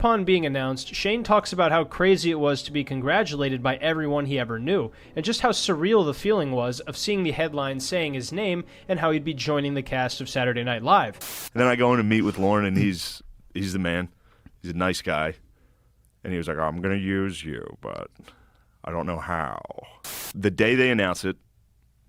upon being announced, Shane talks about how crazy it was to be congratulated by everyone he ever knew, and just how surreal the feeling was of seeing the headline saying his name and how he'd be joining the cast of Saturday Night Live. And then I go in and meet with Lauren, and he's the man. He's a nice guy. And he was like, I'm going to use you, but I don't know how. The day they announced it,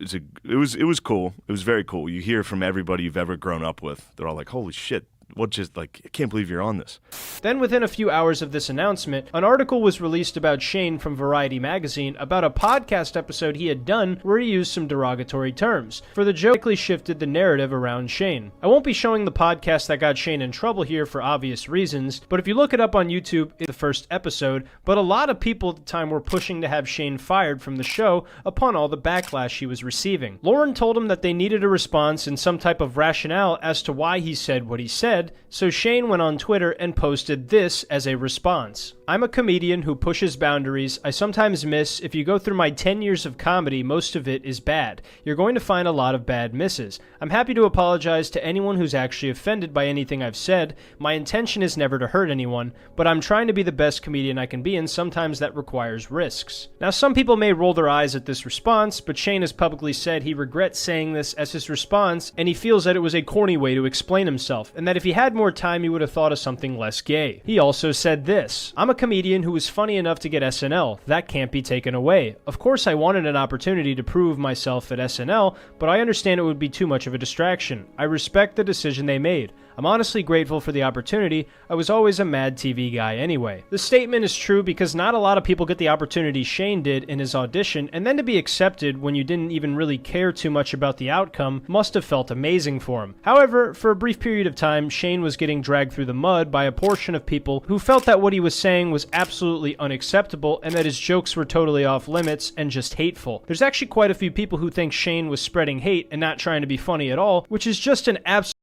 it was cool. It was very cool. You hear from everybody you've ever grown up with. They're all like, holy shit. I can't believe you're on this. Then within a few hours of this announcement, an article was released about Shane from Variety magazine about a podcast episode he had done where he used some derogatory terms. For the joke, likely shifted the narrative around Shane. I won't be showing the podcast that got Shane in trouble here for obvious reasons, but if you look it up on YouTube, it's the first episode, but a lot of people at the time were pushing to have Shane fired from the show upon all the backlash he was receiving. Lauren told him that they needed a response and some type of rationale as to why he said what he said, so Shane went on Twitter and posted this as a response. I'm a comedian who pushes boundaries. I sometimes miss. If you go through my 10 years of comedy, most of it is bad. You're going to find a lot of bad misses. I'm happy to apologize to anyone who's actually offended by anything I've said. My intention is never to hurt anyone, but I'm trying to be the best comedian I can be, and sometimes that requires risks. Now, some people may roll their eyes at this response, but Shane has publicly said he regrets saying this as his response, and he feels that it was a corny way to explain himself, and that if he had more time, he would have thought of something less gay. He also said this: I'm a comedian who was funny enough to get SNL. That can't be taken away. Of course, I wanted an opportunity to prove myself at SNL, but I understand it would be too much of a distraction. I respect the decision they made. I'm honestly grateful for the opportunity. I was always a mad TV guy anyway. The statement is true because not a lot of people get the opportunity Shane did in his audition, and then to be accepted when you didn't even really care too much about the outcome must have felt amazing for him. However, for a brief period of time, Shane was getting dragged through the mud by a portion of people who felt that what he was saying was absolutely unacceptable and that his jokes were totally off limits and just hateful. There's actually quite a few people who think Shane was spreading hate and not trying to be funny at all, which is just an absolute